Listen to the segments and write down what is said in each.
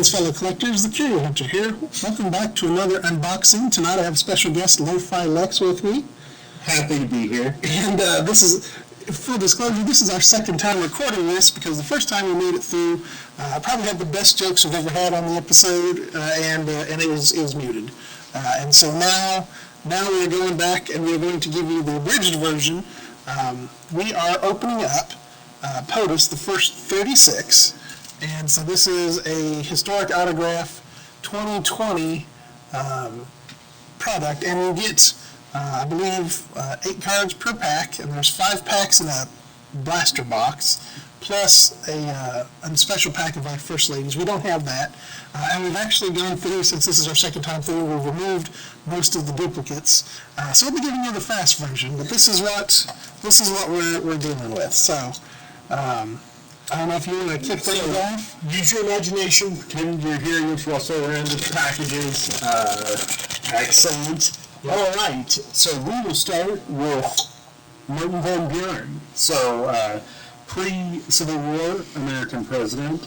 Greetings, fellow collectors. The Curio Hunter here. Welcome back to another unboxing. Tonight I have special guest Lo-Fi Lex with me. Happy to be here. And this is, full disclosure, this is our second time recording this because the first time we made it through, I probably had the best jokes I've ever had on the episode, and it was muted. And so now we're going back and we're going to give you the abridged version. We are opening up POTUS, the first 36. And so this is a Historic Autograph 2020 product, and you get, I believe, 8 cards per pack, and there's 5 packs in a blaster box, plus a special pack of our First Ladies. We don't have that, and we've actually gone through, since this is our second time through, we've removed most of the duplicates. So we'll be giving you the fast version, but this is what we're dealing with. So. I don't know if you want to kick things off. Use your imagination, pretend you're hearing us rustle around the packages. Excellent. Yep. All right, so we will start with Lyndon Van Buren. So, pre-Civil War American president.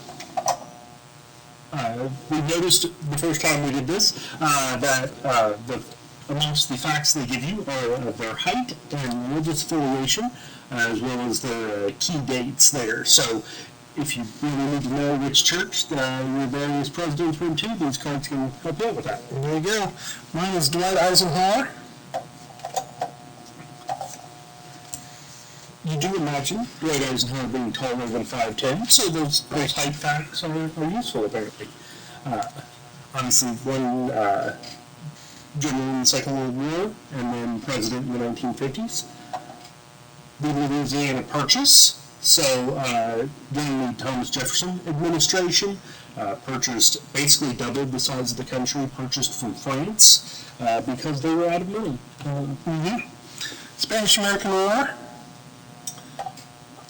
We noticed the first time we did this that amongst the facts they give you are their height and religious affiliation, as well as their key dates there. So if you really need to know which church your various presidents went to, these cards can help you out with that. There you go. Mine is Dwight Eisenhower. You do imagine Dwight Eisenhower being taller than 5'10", so those height facts are useful, apparently. Obviously, one general in the Second World War, and then president in the 1950s. The Louisiana Purchase, so during the Thomas Jefferson administration, purchased, basically doubled the size of the country, purchased from France because they were out of money. Spanish-American War.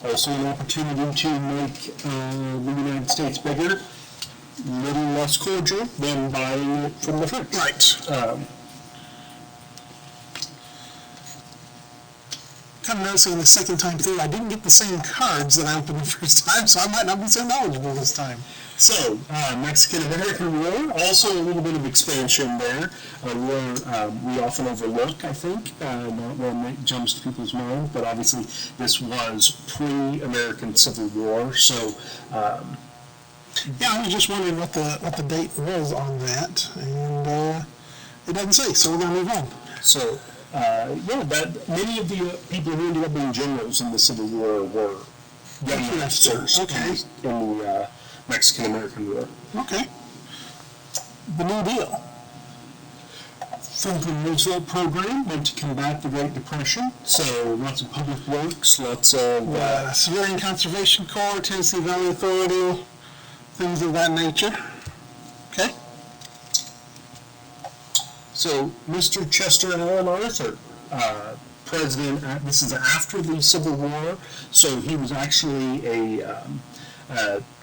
Also an opportunity to make the United States bigger, a little less cordial than buying it from the French. Right. Kind of noticing the second time through, I didn't get the same cards that I opened the first time, so I might not be so knowledgeable this time. So, Mexican-American War, also a little bit of expansion there, a war we often overlook, I think, not one that jumps to people's mind, but obviously this was pre-American Civil War, so... yeah, I was just wondering what the date was on that, and it doesn't say, so we're going to move on. So... but many of the people who ended up being generals in the Civil War were young officers in the Mexican-American War. Okay. The New Deal. Franklin Roosevelt program meant to combat the Great Depression, so lots of public works, lots of... Civilian Conservation Corps, Tennessee Valley Authority, things of that nature. Okay. So, Mr. Chester Alan Arthur, president, this is after the Civil War, so he was actually a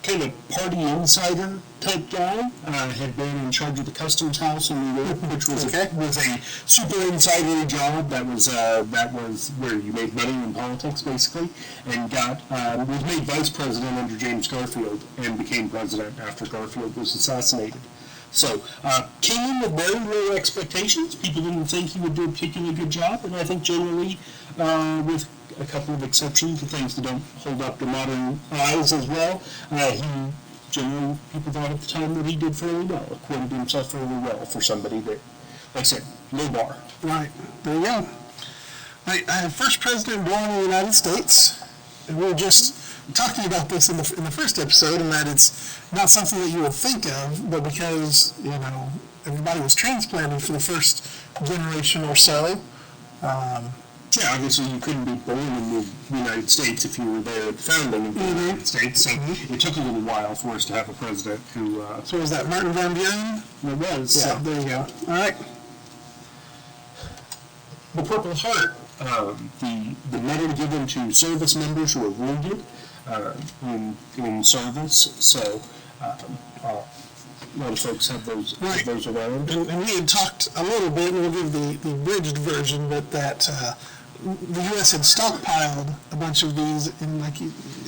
kind of party insider type guy, had been in charge of the Customs House in New York, which was a super insider job. That was where you made money in politics, basically, and was made vice president under James Garfield and became president after Garfield was assassinated. So, came in with very low expectations. People didn't think he would do a particularly good job, and I think generally, with a couple of exceptions, the things that don't hold up to modern eyes as well, people thought at the time that he did fairly well, acquitted himself fairly well for somebody that, like I said, low bar. Right, there you go. Right, first president born in the United States, and we were just talking about this in the first episode, and that it's not something that you would think of, but because, everybody was transplanted for the first generation or so. Yeah, obviously you couldn't be born in the United States if you were there at the founding of the United States, so it took a little while for us to have a president who... So was that Martin Van Buren? It was. Yeah, there you go. All right. The Purple Heart, the medal given to service members who were wounded in service, so a lot of folks have those around. And we had talked a little bit, and we'll give the abridged version, but that the U.S. had stockpiled a bunch of these, in, I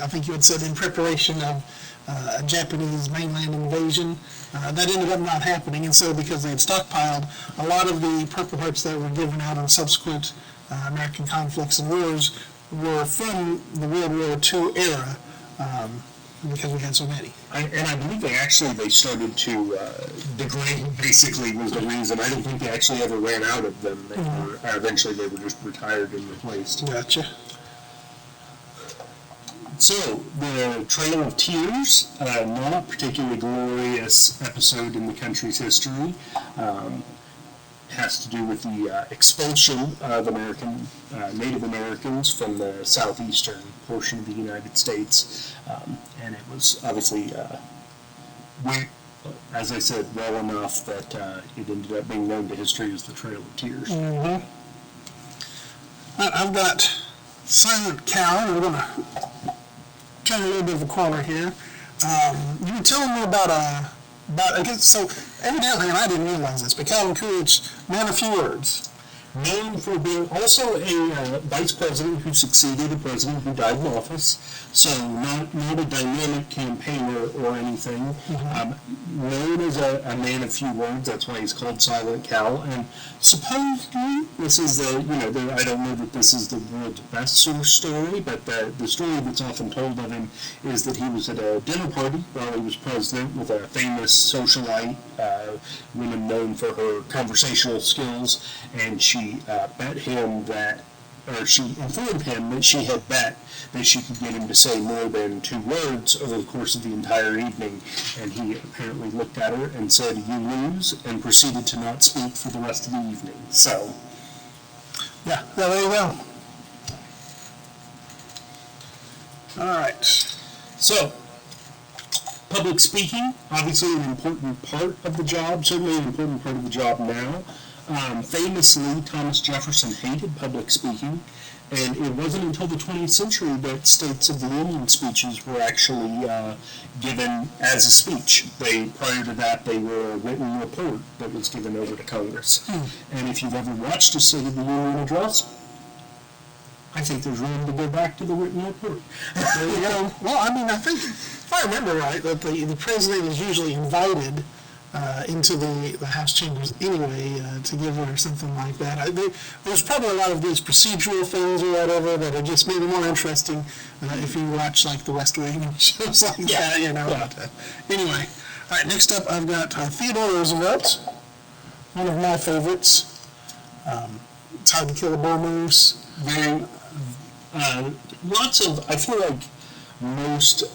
think you had said, in preparation of a Japanese mainland invasion. That ended up not happening, and so because they had stockpiled, a lot of the Purple Hearts that were given out in subsequent American conflicts and wars were from the World War II era, because we had so many. And I believe they started to degrade, basically, was the reason. I don't think they actually ever ran out of them. Eventually they were just retired and replaced. Gotcha. So, the Trail of Tears, not a particularly glorious episode in the country's history. Has to do with the expulsion of Native Americans from the southeastern portion of the United States. And it was obviously, as I said, well enough that it ended up being known to history as the Trail of Tears. Mm-hmm. I've got Silent Cow. We're going to try a little bit of a corner here. You were telling me about I guess, so evidently, and I didn't realize this, but Calvin Coolidge, man of few words. Known for being also a vice president who succeeded a president who died in office, so not a dynamic campaigner or anything. Known as a man of few words, that's why he's called Silent Cal. And supposedly, this is I don't know that this is the world's best sort of story, but the story that's often told of him is that he was at a dinner party while he was president with a famous socialite, woman known for her conversational skills, and she bet him she informed him that she had bet that she could get him to say more than 2 words over the course of the entire evening, and he apparently looked at her and said, "You lose," and proceeded to not speak for the rest of the evening. So, yeah, there you go. All right. So, public speaking, obviously an important part of the job, certainly an important part of the job now. Famously, Thomas Jefferson hated public speaking, and it wasn't until the 20th century that States of the Union speeches were actually given as a speech. Prior to that, they were a written report that was given over to Congress. And if you've ever watched a State of the Union address, I think there's room to go back to the written report. There you go. Well, I mean, I think, if I remember right, that the president is usually invited into the House chambers anyway to give her something like that. There's probably a lot of these procedural things or whatever that are just maybe more interesting if you watch like the West Wing and shows like that, you know. Yeah. But, anyway, all right, next up I've got Theodore Roosevelt, one of my favorites. It's hard to kill a bull moose. Very, I feel like most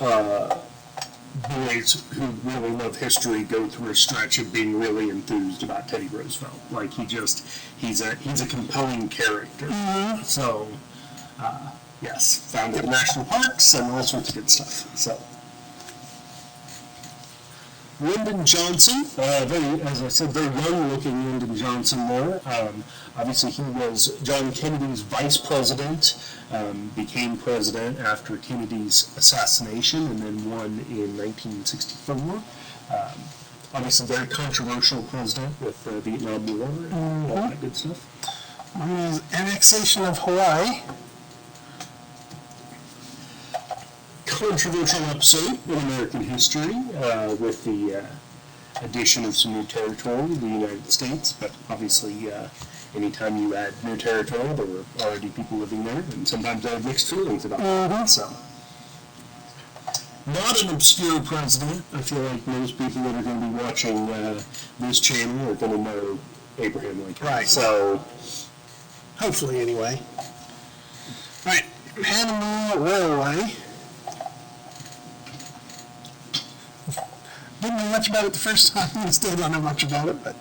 boys who really love history go through a stretch of being really enthused about Teddy Roosevelt. Like he's a compelling character. Mm-hmm. So, yes, founded national parks and all sorts of good stuff. So, Lyndon Johnson, as I said, very young-looking Lyndon Johnson there. Obviously, he was John Kennedy's vice president, became president after Kennedy's assassination, and then won in 1964. Obviously, very controversial president with the Vietnam War and all that good stuff. Annexation of Hawaii. Controversial episode in American history with the addition of some new territory to the United States, but obviously anytime you add new territory, there were already people living there, and sometimes I have mixed feelings about that. So, not an obscure president. I feel like most people that are going to be watching this channel are going to know Abraham Lincoln. Right. So, hopefully, anyway. All right, Panama Railway. Didn't know much about it the first time. I still don't know much about it, but.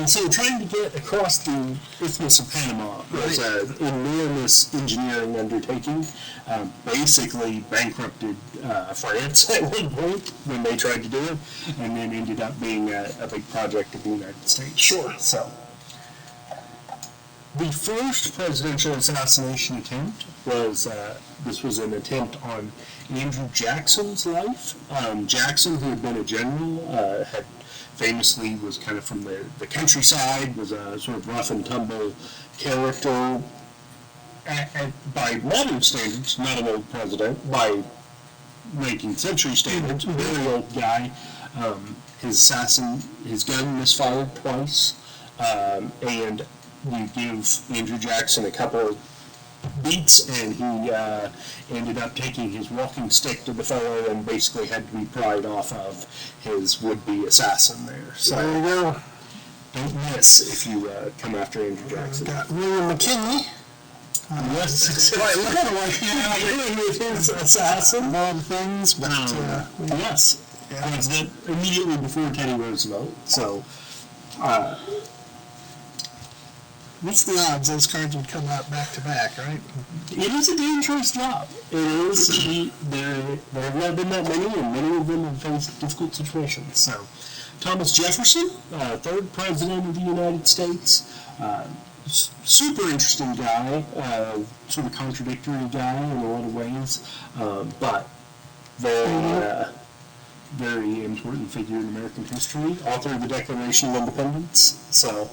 So trying to get across the Isthmus of Panama was an enormous engineering undertaking. Basically bankrupted France at one point when they tried to do it, and then ended up being a big project of the United States. Sure. So, the first presidential assassination attempt was, this was an attempt on Andrew Jackson's life. Jackson, who had been a general, had famously was kind of from the countryside, was a sort of rough and tumble character. By modern standards, not an old president. By 19th century standards, a very old guy. His gun misfired twice, and you give Andrew Jackson a couple beats, and he ended up taking his walking stick to the fellow and basically had to be pried off of his would-be assassin there. So there you go. don't miss if you come after Andrew Jackson. Got William McKinley. Yes, Right, look at him with his assassin. all the things, but Yes, president immediately before Teddy Roosevelt. So, what's the odds those cards would come out back to back, right? it is a dangerous job. It is. There have not been that many, and many of them have faced difficult situations. So, Thomas Jefferson, third president of the United States. Super interesting guy, sort of contradictory guy in a lot of ways, but very important figure in American history, author of the Declaration of Independence. So,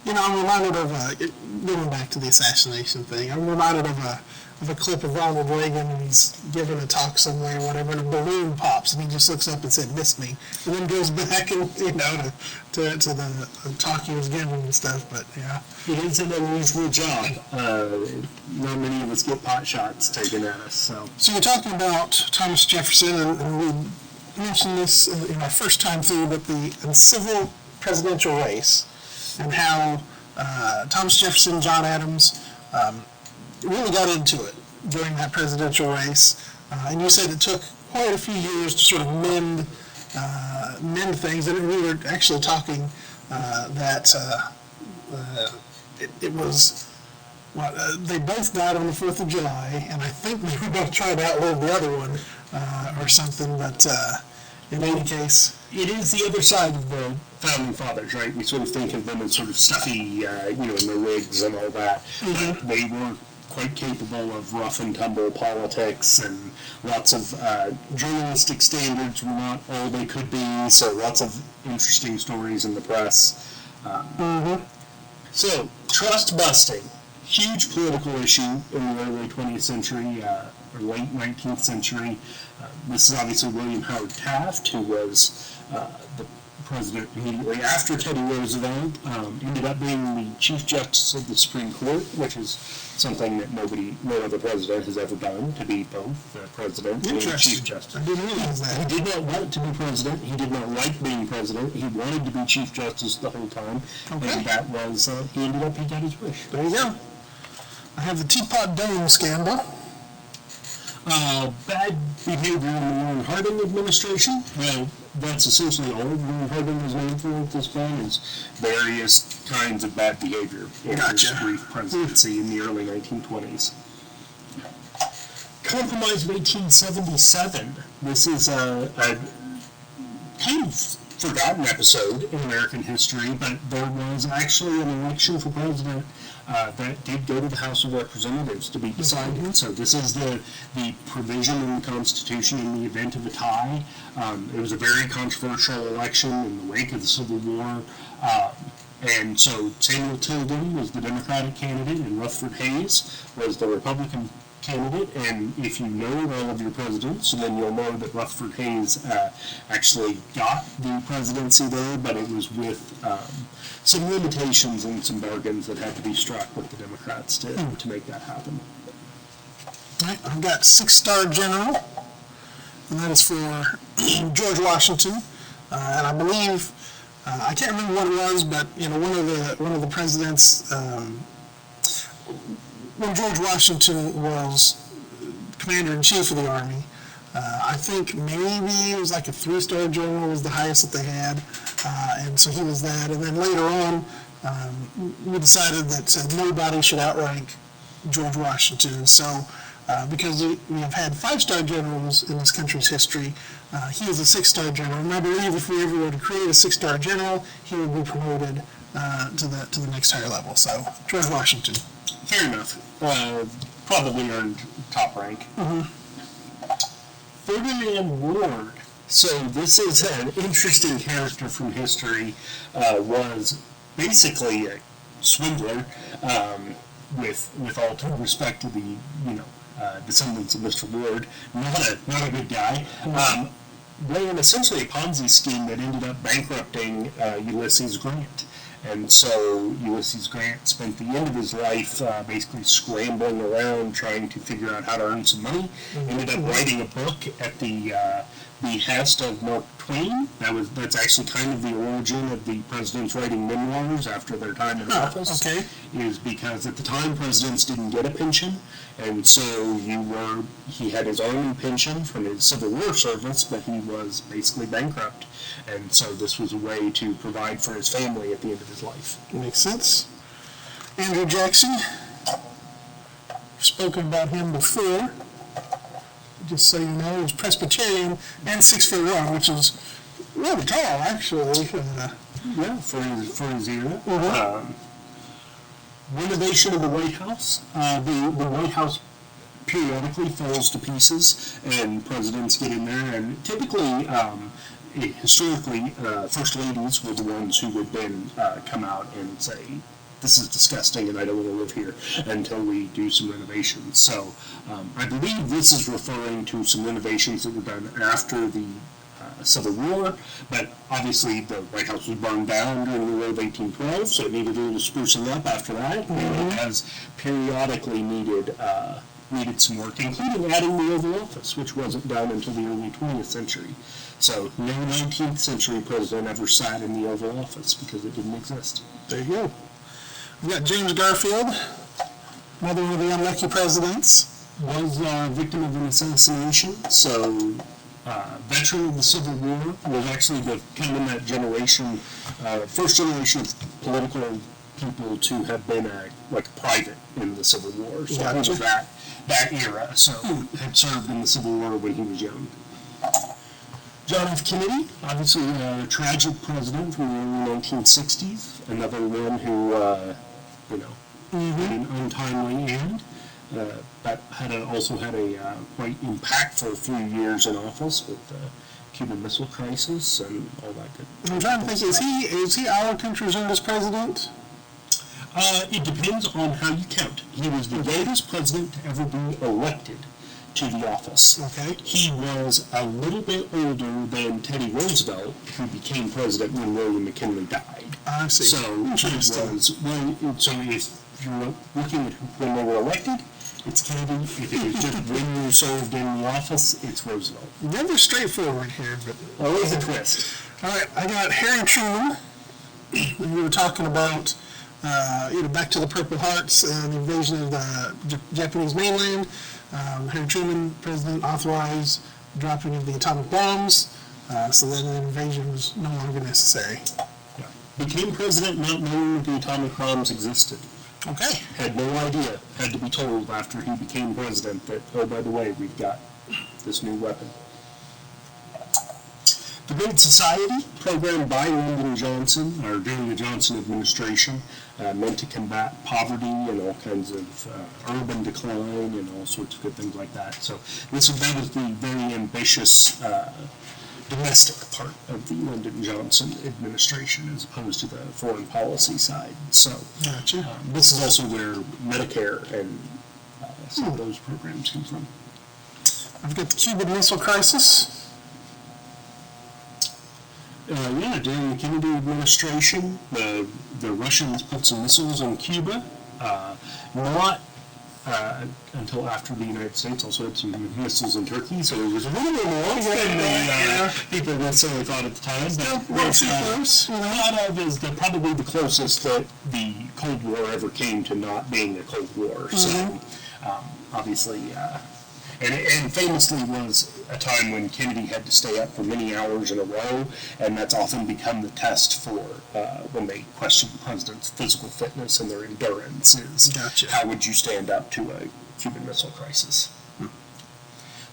You know, I'm reminded of, going back to the assassination thing, I'm reminded of a clip of Ronald Reagan, and he's giving a talk somewhere, whatever, and a balloon pops, and he just looks up and said, "Miss me," and then goes back and, to the talk he was giving and stuff, but yeah. it is an unusual job. Not many of us get pot shots taken at us, so. So you're talking about Thomas Jefferson, and we mentioned this in our first time through, but the civil presidential race, and how Thomas Jefferson, John Adams, really got into it during that presidential race. And you said it took quite a few years to sort of mend things. And we were actually talking that it was, they both died on the 4th of July, and I think they were both trying to outlive the other one or something, but in any case. It is the other side of the founding fathers, right? We sort of think of them as sort of stuffy, in their wigs and all that. Mm-hmm. But they were quite capable of rough and tumble politics, and lots of journalistic standards were not all they could be, so lots of interesting stories in the press. So, trust busting. Huge political issue in the early 20th century, or late 19th century. This is obviously William Howard Taft, who was the president immediately after Teddy Roosevelt, ended up being the Chief Justice of the Supreme Court, which is something that no other president has ever done, to be both the president and Chief Justice. I didn't realize that. He did not want to be president. He did not like being president. He wanted to be Chief Justice the whole time, and that was, he got his wish. There you go. I have the Teapot Dome scandal. Bad behavior in the Warren Harding administration. Well, that's essentially all Warren Harding was known for at this point, is various kinds of bad behavior in his brief presidency in the early 1920s. Compromise of 1877. This is a kind of forgotten episode in American history, but there was actually an election for president that did go to the House of Representatives to be decided. So this is the provision in the Constitution in the event of a tie. It was a very controversial election in the wake of the Civil War. And so Samuel Tilden was the Democratic candidate, and Rutherford Hayes was the Republican candidate. And if you know all of your presidents, then you'll know that Rutherford Hayes actually got the presidency there, but it was with some limitations and some bargains that had to be struck with the Democrats to make that happen. All right, I've got 6-star general, and that is for George Washington. And I believe, I can't remember what it was, but one of the presidents, when George Washington was commander-in-chief of the Army, I think maybe it was like a 3-star general was the highest that they had, and so he was that. And then later on, we decided that nobody should outrank George Washington. So, because we have had 5-star generals in this country's history, he is a 6-star general. And I believe if we ever were to create a 6-star general, he would be promoted to the next higher level. So, George Washington. Fair enough. Probably earned top rank. Ferdinand Ward. So this is an interesting character from history. Was basically a swindler, with all due respect to the descendants of Mr. Ward. Not a good guy. ran essentially a Ponzi scheme that ended up bankrupting Ulysses Grant. And so Ulysses Grant spent the end of his life basically scrambling around trying to figure out how to earn some money. Ended up writing a book at the behest of Mark Twain. That's actually kind of the origin of the presidents writing memoirs after their time in office. Okay. Is because at the time presidents didn't get a pension, and so he had his own pension from his Civil War service, but he was basically bankrupt, and so this was a way to provide for his family at the end of his life. Makes sense. Andrew Jackson. We've spoken about him before. Just so you know, he was Presbyterian and 6'1", which is really tall, actually. Yeah, for his era. Renovation of the White House. The White House periodically falls to pieces, and presidents get in there, and typically, historically, first ladies were the ones who would then come out and say, this is disgusting and I don't want to live here until we do some renovations. So I believe this is referring to some renovations that were done after the Civil War, but obviously the White House was burned down during the War of 1812, so it needed a little sprucing up after that, and it has periodically needed some work, including adding the Oval Office, which wasn't done until the early 20th century. So no 19th century president ever sat in the Oval Office because it didn't exist. There you go. We've got James Garfield, another one of the unlucky presidents. Was a victim of an assassination, so veteran of the Civil War, was actually kind of in that generation, first generation of political people to have been a private in the Civil War. So he was that era, so had served in the Civil War when he was young. John F. Kennedy, obviously a tragic president from the early 1960s, another one who, had an untimely end, but also had a quite impactful few years in office with the Cuban Missile Crisis and all that good. I'm trying to think, is he our country's youngest president? It depends on how you count. He was the youngest president to ever be elected to the office. Okay. He was a little bit older than Teddy Roosevelt, who became president when William McKinley died. I see. So so if you're looking at when they were elected, it's Kennedy. If it was just when you served in the office, it's Roosevelt. Never straightforward here, but always a twist. All right, I got Harry Truman. We were talking about back to the Purple Hearts and the invasion of the Japanese mainland. Harry Truman, president, authorized the dropping of the atomic bombs, so then an invasion was no longer necessary. Yeah. Became president not knowing that the atomic bombs existed. Okay. Had no idea. Had to be told after he became president that, oh, by the way, we've got this new weapon. The Great Society, programmed by Lyndon Johnson, or during the Johnson administration, meant to combat poverty and all kinds of urban decline and all sorts of good things like that. So that was the very ambitious domestic part of the Lyndon Johnson administration as opposed to the foreign policy side. So gotcha. This is also where Medicare and some of those programs come from. I've got the Cuban Missile Crisis. During the Kennedy administration, the Russians put some missiles on Cuba. Not until after the United States also had some missiles in Turkey, so it was a little bit more than people necessarily thought at the time. But thought of as probably the closest that the Cold War ever came to not being a Cold War. So obviously. And famously was a time when Kennedy had to stay up for many hours in a row, and that's often become the test for when they question the president's physical fitness and their endurance is how would you stand up to a Cuban Missile Crisis.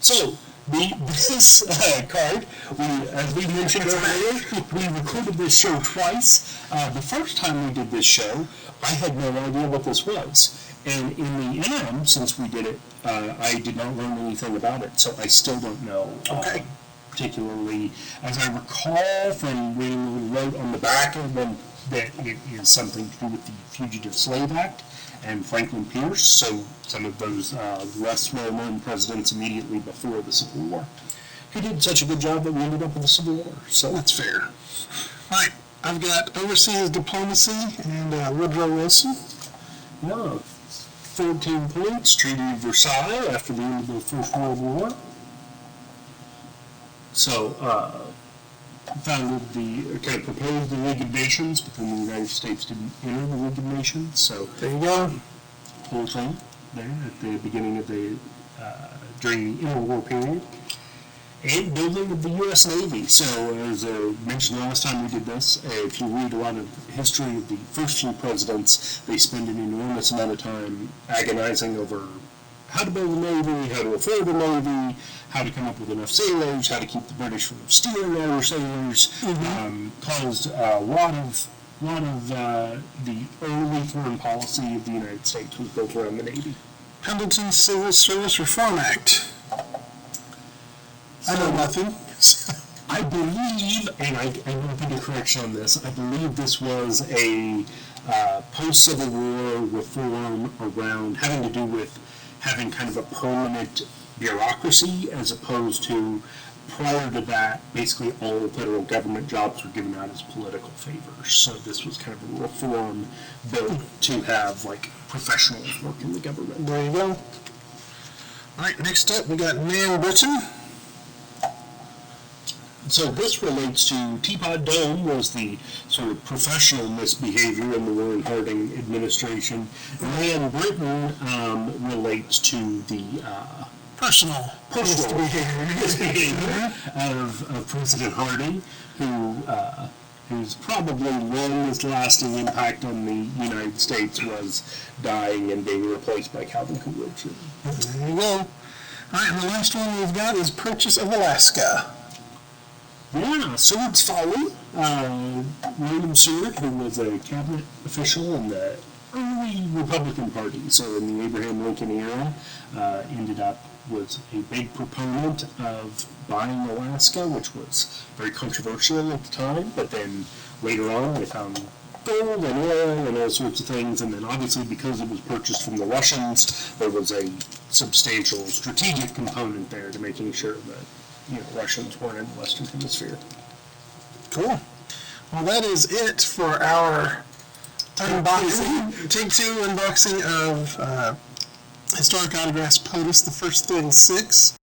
So, this card, as we mentioned earlier, we recorded this show twice. The first time we did this show, I had no idea what this was. And in the interim, since we did it, I did not learn anything about it, so I still don't know. Particularly, as I recall from reading what we wrote on the back of them, that it is something to do with the Fugitive Slave Act and Franklin Pierce, so some of those less well-known presidents immediately before the Civil War. he did such a good job that we ended up with the Civil War. So That's fair. All right, I've got overseas diplomacy and Woodrow Wilson. yeah, 14 points, Treaty of Versailles after the end of the First World War. So, founded kind of proposed the League of Nations, but then the United States didn't enter the League of Nations. So, There you go. whole thing there at the beginning of during the interwar period. And building of the U.S. Navy. So, as I mentioned last time we did this, if you read a lot of history of the first few presidents, they spend an enormous amount of time agonizing over how to build a navy, how to afford a navy, how to come up with enough sailors, how to keep the British from stealing our sailors. Caused a lot of the early foreign policy of the United States was built around the Navy. Pendleton Civil Service Reform Act. I know nothing. I believe, and I want to put a correction on this, I believe this was a post-Civil War reform around having to do with having kind of a permanent bureaucracy as opposed to prior to that, basically all the federal government jobs were given out as political favors. So this was kind of a reform bill to have like professionals work in the government. There you go. All right, next up we got Man Britain. So this relates to Teapot Dome was the sort of professional misbehavior in the Warren Harding administration. Man Britain relates to the Personal misbehavior of President Harding, whose probably longest lasting impact on the United States was dying and being replaced by Calvin Coolidge. There you go. All right, and the last one we've got is Purchase of Alaska. Yeah, Seward's Folly. William Seward, who was a cabinet official in the early Republican Party, so in the Abraham Lincoln era, was a big proponent of buying Alaska, which was very controversial at the time, but then later on they found gold and oil and all sorts of things, and then obviously because it was purchased from the Russians, there was a substantial strategic component there to making sure that Russians weren't in the Western Hemisphere. Cool. Well, that is it for our unboxing, take two unboxing of Historic Autographs POTUS, the first 36.